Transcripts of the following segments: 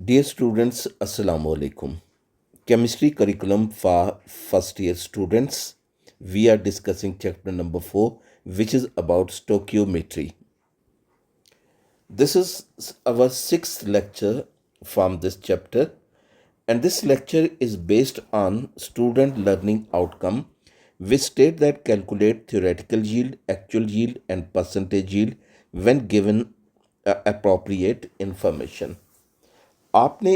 Dear students, Assalamu alaikum. Chemistry curriculum for first year students. We are discussing chapter number 4, which is about stoichiometry. This is our sixth lecture from this chapter, and this lecture is based on student learning outcome, which state that calculate theoretical yield, actual yield, and percentage yield when given appropriate information. आपने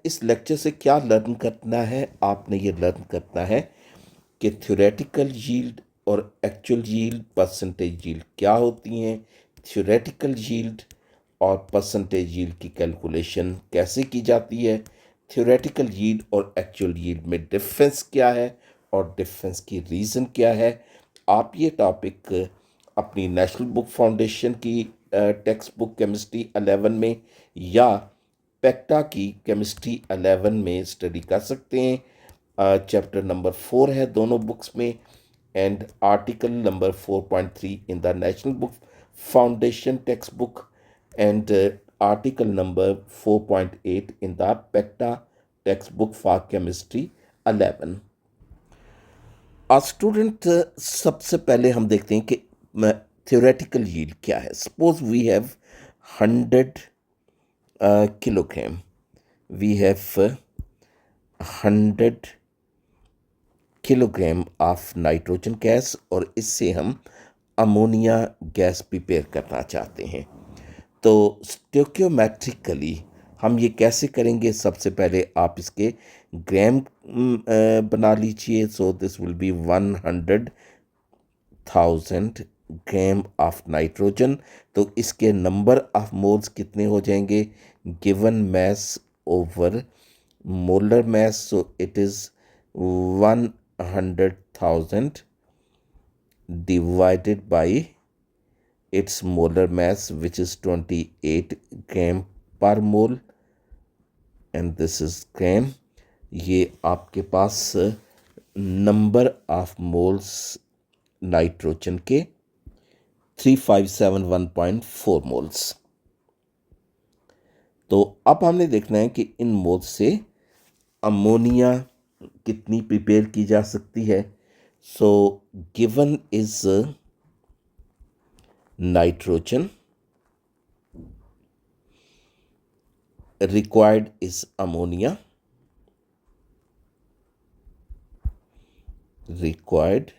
इस lecture से क्या learn करना है? आपने ये learn करना है कि थ्योरेटिकल यील्ड और एक्चुअल यील्ड, परसेंटेज यील्ड क्या होती हैं, थ्योरेटिकल यील्ड और परसेंटेज यील्ड की कैलकुलेशन कैसे की जाती है, थ्योरेटिकल यील्ड और एक्चुअल यील्ड में डिफरेंस क्या है और डिफरेंस की रीज़न क्या है। आप ये टॉपिक अपनी नेशनल बुक फाउंडेशन की टेक्स्ट बुक केमिस्ट्री 11 में या पेक्टा की केमिस्ट्री 11 में स्टडी कर सकते हैं। चैप्टर नंबर 4 है दोनों बुक्स में, and article number 4.3 in the National Book Foundation text book, and article number 4.8 in the पेक्टा text book for chemistry 11। Student, सबसे पहले हम देखते हैं कि theoretical yield क्या है. Suppose we have 100 kilogram. We have 100 kilogram of nitrogen gas और इससे हम अमोनिया गैस प्रिपेयर करना चाहते हैं. तो स्टोइकियोमेट्रिकली हम ये कैसे करेंगे? सबसे पहले आप इसके ग्राम बना लीजिए. So this will be 100,000 gram of nitrogen. तो इसके नंबर ऑफ मोल्स कितने हो जाएंगे? Given mass over molar mass. So it is 100,000 divided by its molar mass, which is 28 gram per mole, and this is gram. ये आपके पास number of moles nitrogen के 3571.4 moles. तो अब हमने देखना है कि इन मोल्स से अमोनिया कितनी प्रिपेयर की जा सकती है. So given is nitrogen, required is ammonia, required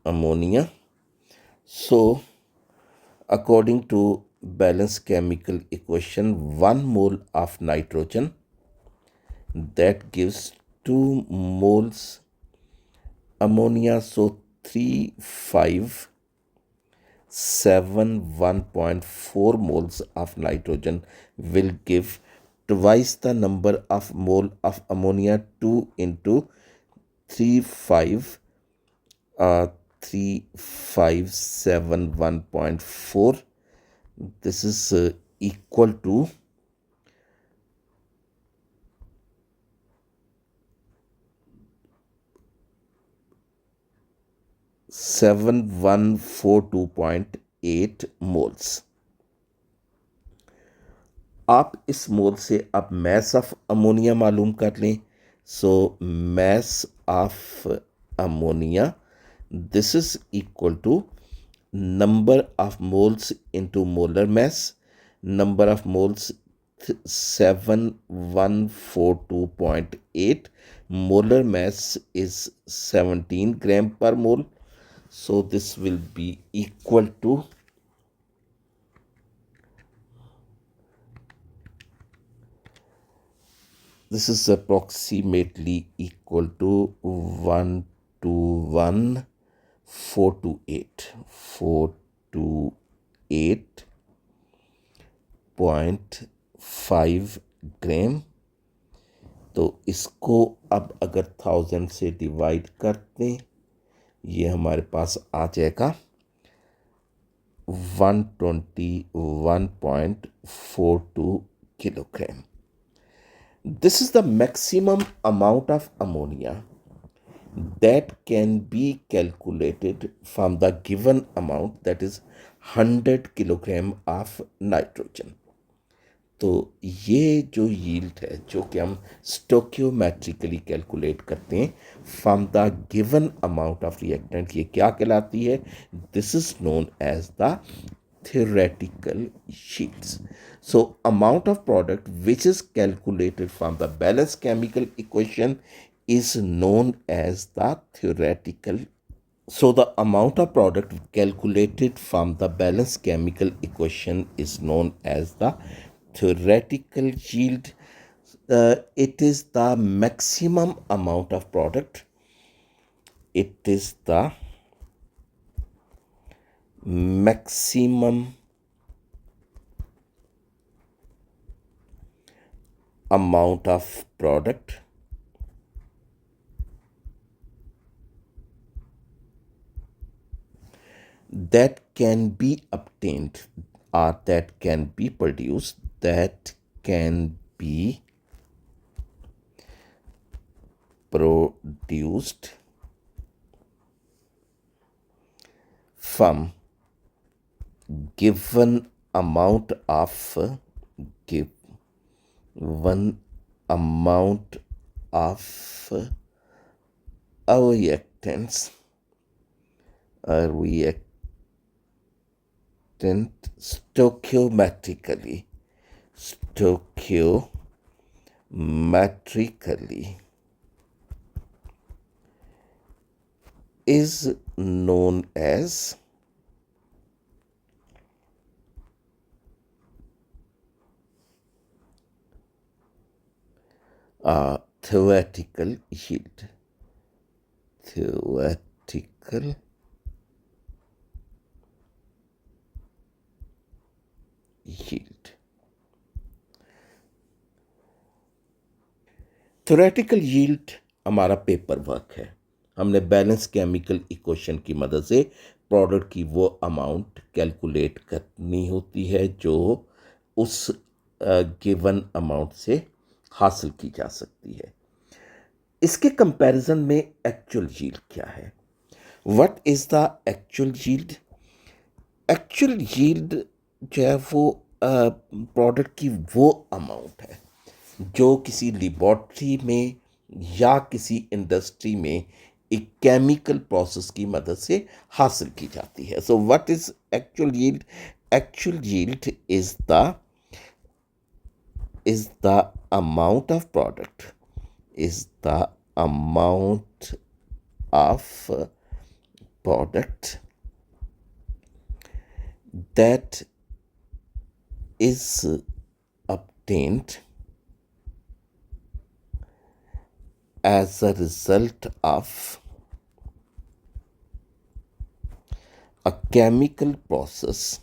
ammonia. So according to balanced chemical equation, 1 mole of nitrogen that gives 2 moles ammonia. So 3571.4 moles of nitrogen will give twice the number of mole of ammonia. 2 into 3571.4. This is equal to 7142.8 moles. आप इस मोल से अब mess of ammonia मालूम कर लें. So mass of ammonia, this is equal to number of moles into molar mass. Number of moles 7142.8. Molar mass is 17 gram per mole. So this will be equal to this is approximately equal to 1 to 1 428.5 ग्राम. तो इसको अब अगर 1000 से divide करते, ये हमारे पास आ जाएगा 121.42 kilogram. This is the maximum amount of ammonia that can be calculated from the given amount, that is 100 kilogram of nitrogen. तो ये जो यील्ड है जो कि हम स्टोक्योमेट्रिकली कैलकुलेट करते हैं from the given amount of reactant, ये क्या कहलाती है? This is known as the theoretical yields. So amount of product which is calculated from the balanced chemical equation is known as the theoretical. So the amount of product calculated from the balanced chemical equation is known as the theoretical yield. It is the maximum amount of product. It is the maximum amount of product that can be obtained or that can be produced, that can be produced from given amount of given amount of reactants, stoichiometrically is known as theoretical yield. Theoretical yield. Theoretical yield हमारा paper work है। हमने balance chemical equation की मदद से product की वो amount calculate करनी होती है जो उस गिवन अमाउंट से हासिल की जा सकती है। इसके कंपैरिजन में एक्चुअल यील्ड क्या है? What is the actual yield? Actual yield जो है वो प्रोडक्ट की वो अमाउंट है जो किसी लेबोरेटरी में या किसी इंडस्ट्री में एक केमिकल प्रोसेस की मदद से हासिल की जाती है। So what is actual yield? Actual yield is the amount of product, is the amount of product that is obtained as a result of a chemical process,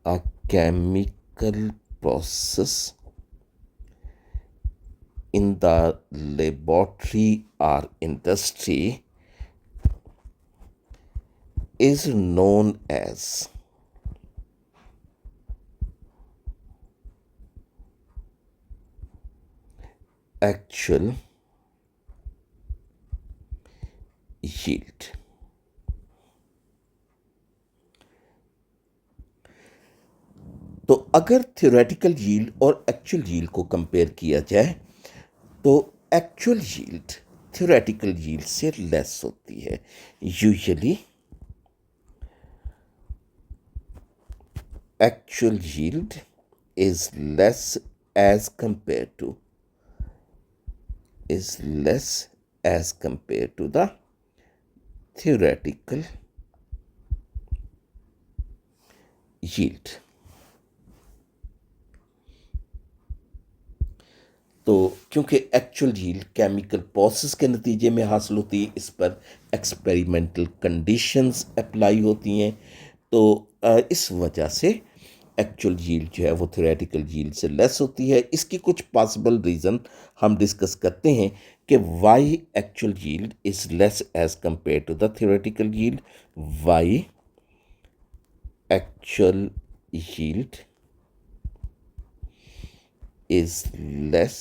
a chemical process in the laboratory or industry is known as actual yield. तो अगर theoretical yield और actual yield को compare किया जाए तो actual yield theoretical yield से less होती है। Usually actual yield is less as compared to the theoretical yield. तो क्योंकि एक्चुअल यील्ड केमिकल प्रोसेस के नतीजे में हासिल होती है, इस पर एक्सपेरिमेंटल कंडीशंस अप्लाई होती हैं, तो इस वजह से एक्चुअल यील्ड जो है वो थ्योरेटिकल यील्ड से लेस होती है। इसकी कुछ पॉसिबल रीज़न हम डिस्कस करते हैं कि why actual yield is less as compare to the theoretical yield. Why actual yield is less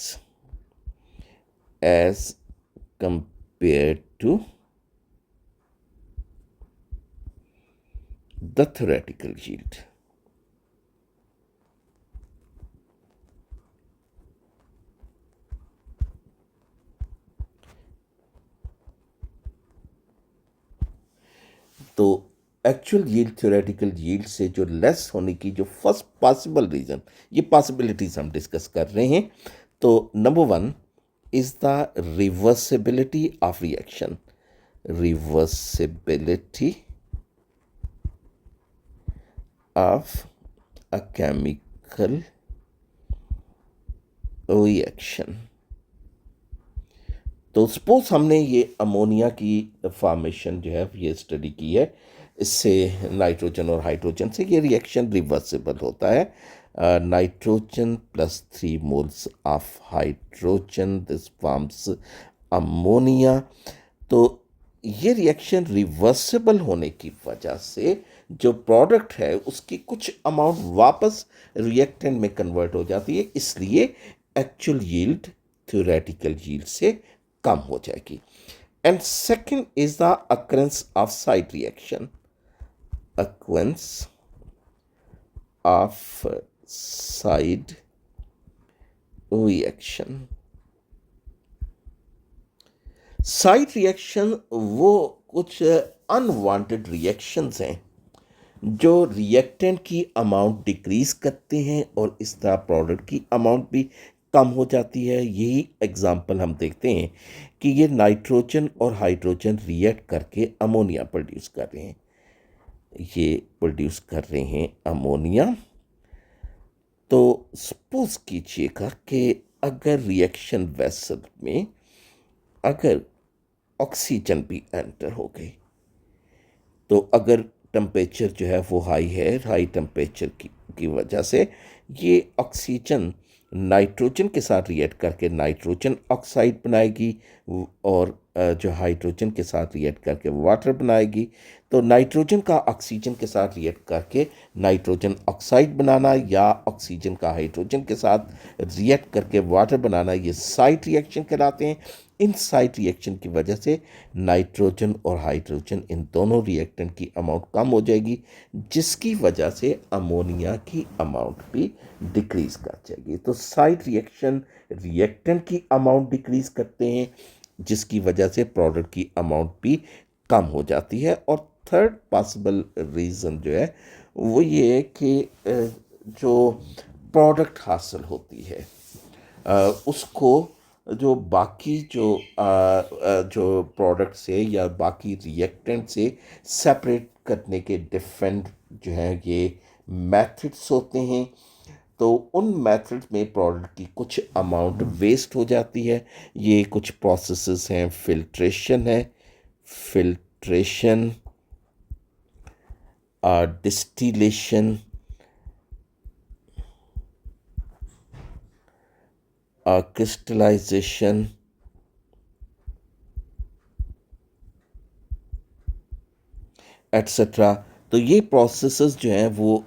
as compared to the theoretical yield. तो एक्चुअल यील्ड थ्योरेटिकल यील्ड से जो लेस होने की जो फर्स्ट पॉसिबल रीज़न, ये पॉसिबिलिटीज हम discuss कर रहे हैं। तो number one is the reversibility of reaction, reversibility of a chemical reaction. तो सपोज हमने ये अमोनिया की फॉर्मेशन जो है ये स्टडी की है, इससे नाइट्रोजन और हाइड्रोजन से ये रिएक्शन रिवर्सिबल होता है। Nitrogen plus 3 moles of hydrogen, this forms ammonia. तो ये रिएक्शन रिवर्सिबल होने की वजह से जो प्रोडक्ट है उसकी कुछ अमाउंट वापस रिएक्टेंट में कन्वर्ट हो जाती है, इसलिए एक्चुअल यील्ड थ्योरेटिकल यील्ड से कम हो जाएगी। And second is the occurrence of side reaction, occurrence of side reaction. Side reaction वो कुछ अनवांटेड रिएक्शंस हैं जो रिएक्टेंट की अमाउंट डिक्रीज करते हैं और इस तरह प्रोडक्ट की अमाउंट भी कम हो जाती है। यही एग्जांपल हम देखते हैं कि ये नाइट्रोजन और हाइड्रोजन रिएक्ट करके अमोनिया प्रोड्यूस कर रहे हैं, ये प्रोड्यूस कर रहे हैं अमोनिया। तो सपोज कीजिएगा कि अगर रिएक्शन वेसल में अगर ऑक्सीजन भी एंटर हो गई, तो अगर टेम्परेचर जो है वो हाई है, हाई टेम्परेचर की वजह से ये ऑक्सीजन नाइट्रोजन के साथ रिएक्ट करके नाइट्रोजन ऑक्साइड बनाएगी और जो हाइड्रोजन के साथ रिएक्ट करके वाटर बनाएगी। तो नाइट्रोजन का ऑक्सीजन के साथ रिएक्ट करके नाइट्रोजन ऑक्साइड बनाना या ऑक्सीजन का हाइड्रोजन के साथ रिएक्ट करके वाटर बनाना, ये साइड रिएक्शन कहलाते हैं। इन साइड रिएक्शन की वजह से नाइट्रोजन और हाइड्रोजन इन दोनों रिएक्टेंट की अमाउंट कम हो जाएगी, जिसकी वजह से अमोनिया की अमाउंट भी डिक्रीज कर जाएगी। तो साइड रिएक्शन रिएक्टेंट की अमाउंट डिक्रीज करते हैं, जिसकी वजह से प्रोडक्ट की अमाउंट भी कम हो जाती है। और थर्ड पॉसिबल रीज़न जो है वो ये है कि जो प्रोडक्ट हासिल होती है उसको जो बाकी जो प्रोडक्ट से या बाकी रिएक्टेंट से सेपरेट करने के डिफरेंट जो हैं ये मेथड्स होते हैं। तो उन मेथड में प्रोडक्ट की कुछ अमाउंट वेस्ट हो जाती है। ये कुछ प्रोसेसेस हैं, फिल्ट्रेशन है, फिल्ट्रेशन, डिस्टिलेशन, क्रिस्टलाइजेशन, एट्सेट्रा। तो ये प्रोसेसेस जो हैं वो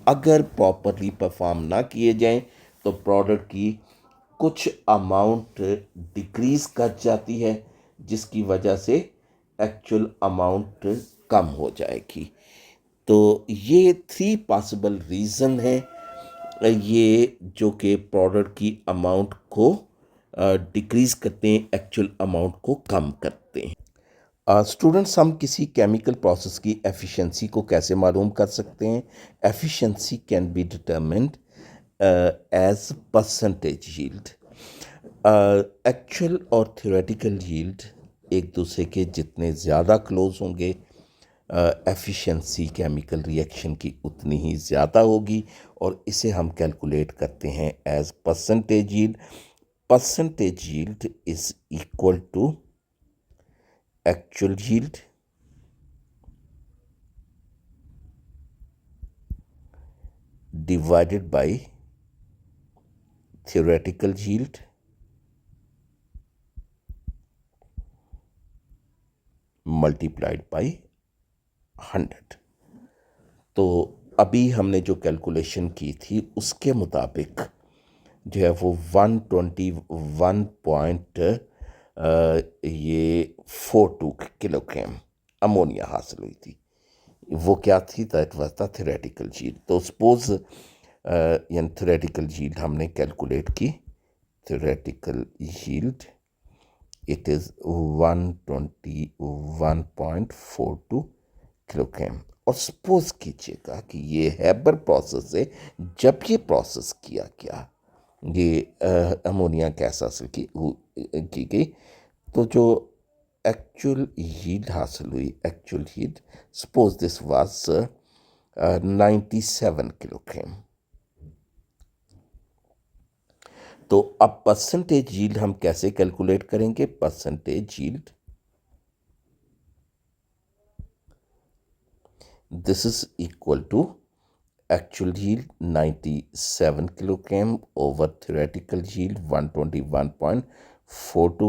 अगर प्रॉपरली परफॉर्म ना किए जाएं तो प्रोडक्ट की कुछ अमाउंट डिक्रीज कर जाती है, जिसकी वजह से एक्चुअल अमाउंट कम हो जाएगी। तो ये 3 पॉसिबल रीज़न है ये जो कि प्रोडक्ट की अमाउंट को डिक्रीज करते हैं, एक्चुअल अमाउंट को कम करते हैं। स्टूडेंट्स, हम किसी केमिकल प्रोसेस की एफिशिएंसी को कैसे मालूम कर सकते हैं? Efficiency can be determined as percentage yield. Actual और थ्योरेटिकल यील्ड एक दूसरे के जितने ज़्यादा क्लोज होंगे, एफिशिएंसी केमिकल रिएक्शन की उतनी ही ज़्यादा होगी, और इसे हम कैलकुलेट करते हैं as percentage yield. Percentage yield is equal to actual yield divided by theoretical yield multiplied by 100। तो अभी हमने जो कैलकुलेशन की थी उसके मुताबिक जो है वो 121 पॉइंट ये 42 किलोग्राम अमोनिया हासिल हुई थी। वो क्या थी? That was the theoretical yield. तो सपोज यानी थ्योरेटिकल यील्ड हमने कैलकुलेट की, theoretical yield it is 121.42 kilogram. और सपोज कीजिएगा कि ये हैबर प्रोसेस है, जब ये प्रोसेस किया गया, ये अमोनिया गैस हासिल की गई, तो जो एक्चुअल यील्ड हासिल हुई, actual yield, suppose this was 97 kilogram. तो अब परसेंटेज यील्ड हम कैसे कैलकुलेट करेंगे? Percentage yield, this is equal to actual yield 97 kilogram over theoretical yield 121.42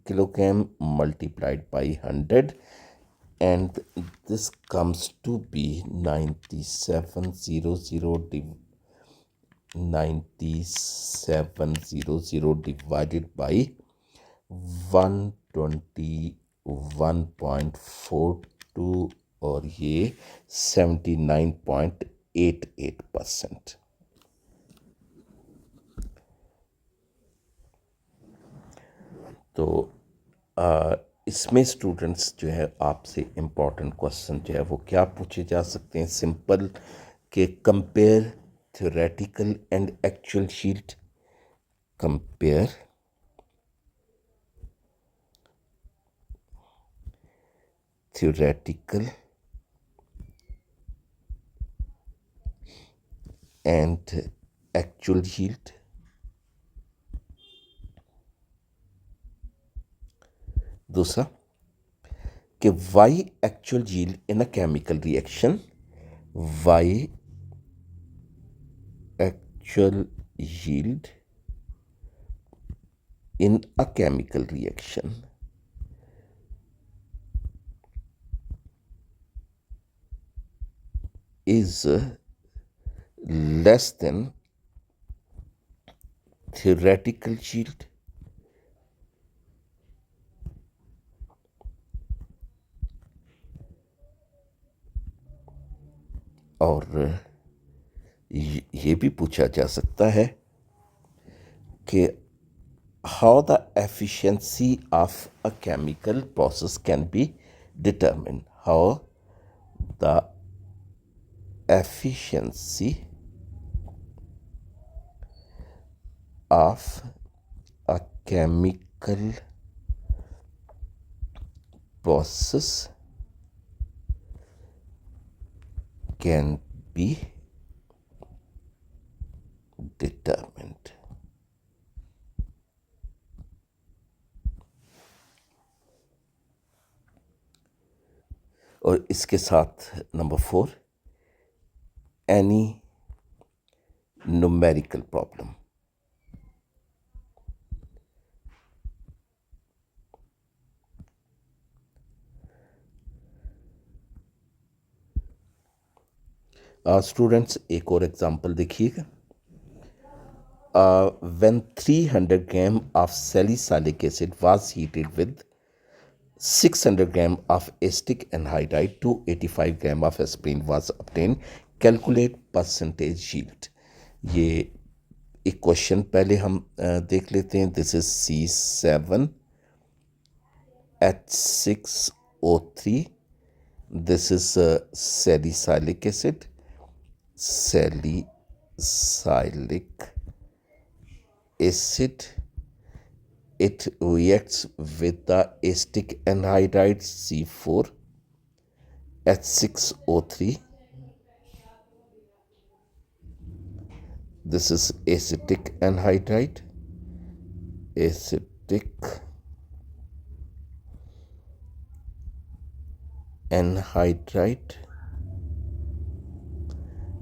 kilogram multiplied by 100, and this comes to be 9700 divided by 121.42 और ये 79.88%। तो इसमें students जो है आपसे इम्पोर्टेंट क्वेश्चन जो है वो क्या पूछे जा सकते हैं? सिंपल के compare theoretical and actual yield, compare theoretical and actual yield. दूसरा कि y actual yield in a chemical reaction, y actual yield in a chemical reaction is less than theoretical yield और ये भी पूछा जा सकता है कि how the efficiency of a chemical process can be determined, how the efficiency of a chemical process can be determined. और इसके साथ number 4, any numerical problem. Students एक और एग्जांपल देखिएगा। when 300 gram of salicylic acid was heated with 600 gram of acetic anhydride, 285 gram of aspirin was obtained, calculate percentage yield। ये एक question पहले हम देख लेते हैं। This is C7H6O3, this is salicylic acid, it reacts with the acetic anhydride C4H6O3. This is acetic anhydride,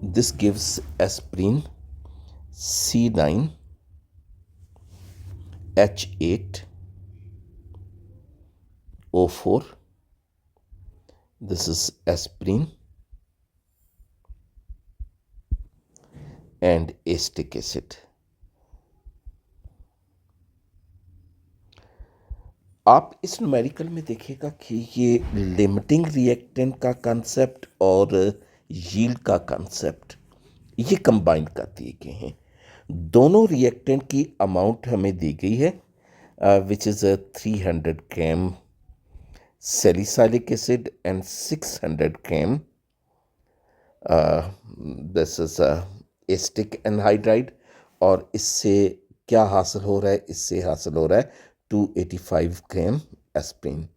this gives aspirin C9H8O4. this is aspirin and acetic acid। आप इस numerical में देखिएगा कि ये लिमिटिंग रिएक्टेंट का concept और yield का concept ये कंबाइन कर दिए गए हैं। दोनों रिएक्टेंट की अमाउंट हमें दी गई है which is 300 gram salicylic acid and 600 gram this is asterisk anhydride. और इससे क्या हासिल हो रहा है? इससे हासिल हो रहा है 285 ग्राम एस्प्रिन।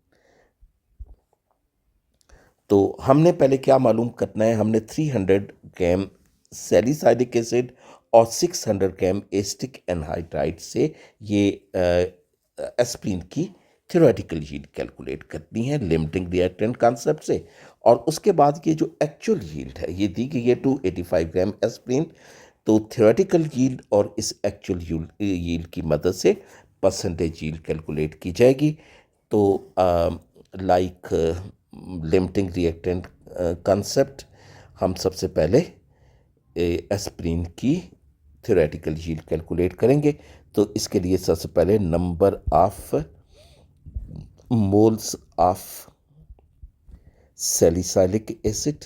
तो हमने पहले क्या मालूम करना है? हमने 300 ग्राम सैलिसाइलिक एसिड और 600 ग्राम एस्टिक एनहाइड्राइड से ये एस्प्रिन की थ्योरेटिकल यील्ड कैलकुलेट करनी है लिमिटिंग रिएक्टेंट कॉन्सेप्ट से। और उसके बाद ये जो एक्चुअल यील्ड है ये दी गई है 285 ग्राम एस्प्रिन। तो थ्योरेटिकल यील्ड और इस एक्चुअल यील्ड की मदद से परसेंटेज यील्ड कैलकुलेट की जाएगी। तो लाइक लिमिटिंग रिएक्टेंट कंसेप्ट, हम सबसे पहले एस्प्रिन की थ्योरेटिकल यील्ड कैलकुलेट करेंगे। तो इसके लिए सबसे पहले number of moles of salicylic acid,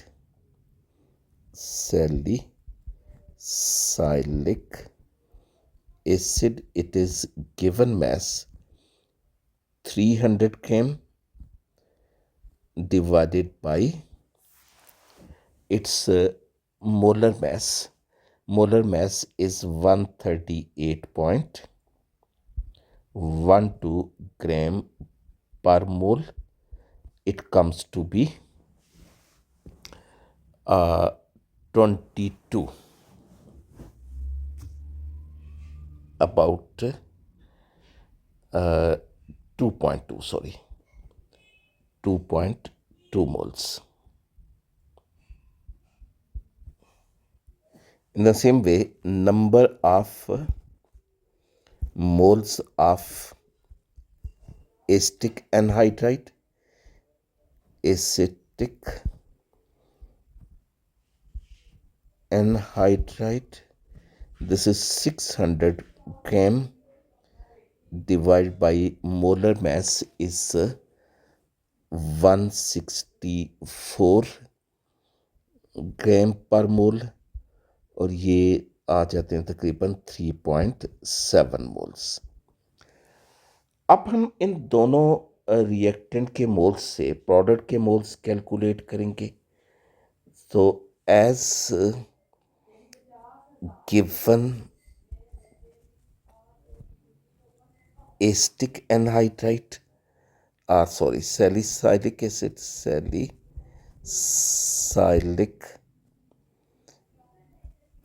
salicylic acid, it is given mass 300 gram divided by its molar mass. Molar mass is 138.12 gram per mole. It comes to be 22, about 2.2, sorry, 2.2 moles. In the same way, number of moles of acetic anhydride, acetic anhydride, this is 600 gram divided by molar mass is 164 ग्राम पर मोल, और ये आ जाते हैं तकरीबन 3.7 moles. अब हम इन दोनों reactant के मोल्स से प्रोडक्ट के मोल्स कैलकुलेट करेंगे। तो as given acetic anhydride, sorry, salicylic acid, salicylic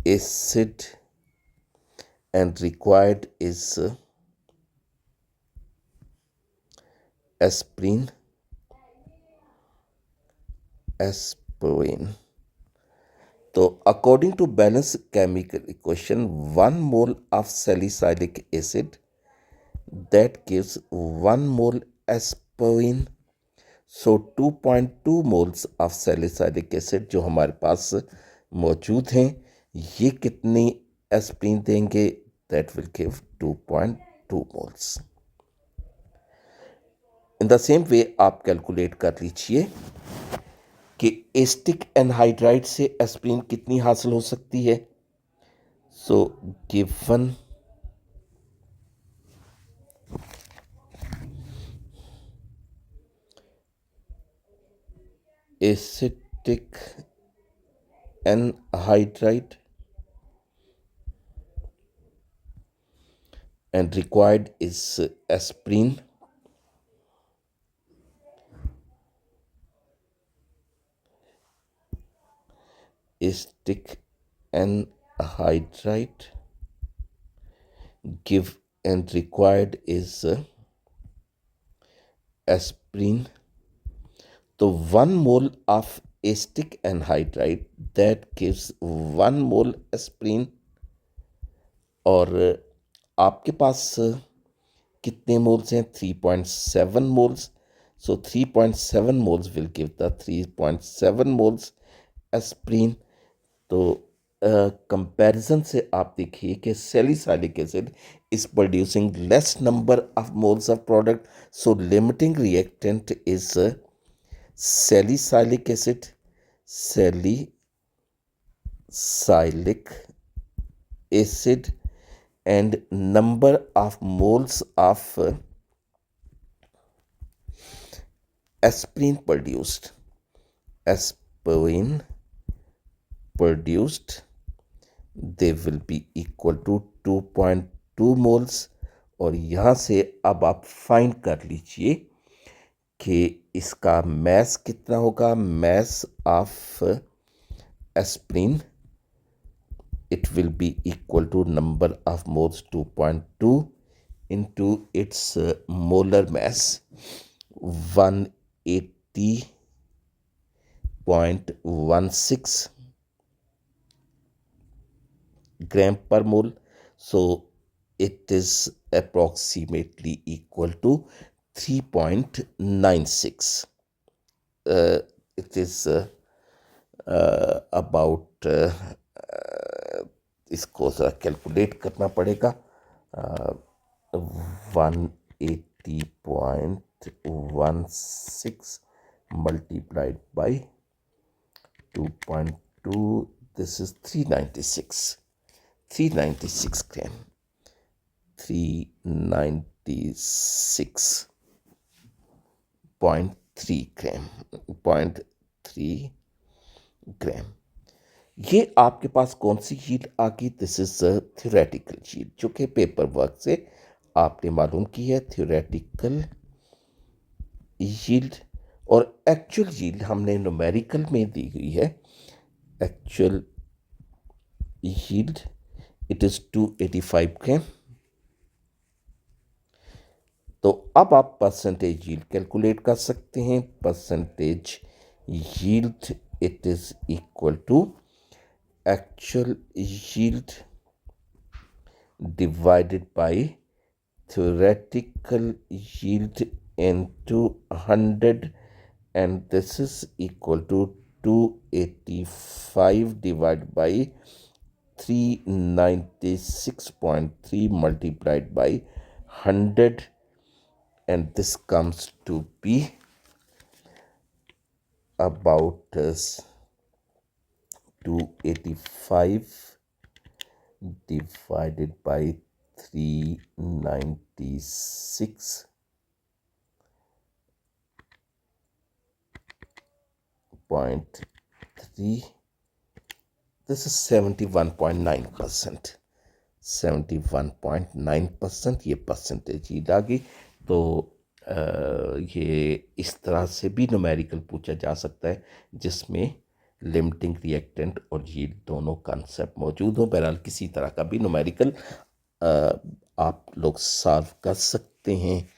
acid, and required is aspirin. तो according to balance chemical equation 1 mole of salicylic acid that gives 1 mole aspirin. So 2.2 moles of salicylic acid जो हमारे पास मौजूद हैं, ये कितनी aspirin देंगे? That will give 2.2 moles. In the same way आप calculate कर लीजिए कि एस्टिक एनहाइड्राइड से एस्प्रिन कितनी हासिल हो सकती है। So given acetic anhydride and required is aspirin. Acetic anhydride give and required is aspirin. तो 1 mole of acetic anhydride that gives 1 mole aspirin। और आपके पास कितने मोल्स हैं? 3.7 moles. So 3.7 moles will give the 3.7 moles aspirin. तो comparison से आप देखिए कि salicylic acid is producing less number of moles of product, so limiting reactant is salicylic acid, salicylic acid, and number of moles of aspirin produced, aspirin produced, they will be equal to 2.2 moles। और यहाँ से अब आप find कर लीजिए कि इसका mess कितना होगा। Mass of aspirin, it will be equal to number of moles 2.2 into its molar mass 180.16 gram per mole. So it is approximately equal to 3.96. It is about इसको ज़रा कैलकुलेट करना पड़ेगा। 180.16 multiplied by 2.2, this is 396 gram, 396.3 gram, 0.3 ग्राम। ये आपके पास कौन सी yield आ गई? This is theoretical yield, जो कि पेपर वर्क से आपने मालूम की है। थ्योरेटिकल यील्ड और एक्चुअल यील्ड हमने न्यूमेरिकल में दी हुई है। एक्चुअल यील्ड इट इज 285 ग्राम। तो अब आप परसेंटेज यील्ड कैलकुलेट कर सकते हैं। Percentage yield it is equal to actual yield divided by theoretical yield into 100, and this is equal to 285 divided by 396.3 multiplied by 100, and this comes to be about 285 divided by 396.3, this is 71.9%। 71.9% ये percentage ही आ गई। तो ये इस तरह से भी numerical पूछा जा सकता है, जिसमें लिमिटिंग रिएक्टेंट और यील्ड दोनों कॉन्सेप्ट मौजूद हो। बहरहाल किसी तरह का भी न्यूमेरिकल आप लोग सॉल्व कर सकते हैं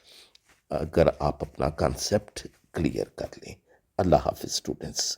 अगर आप अपना कॉन्सेप्ट क्लियर कर लें। अल्लाह हाफिज़ स्टूडेंट्स।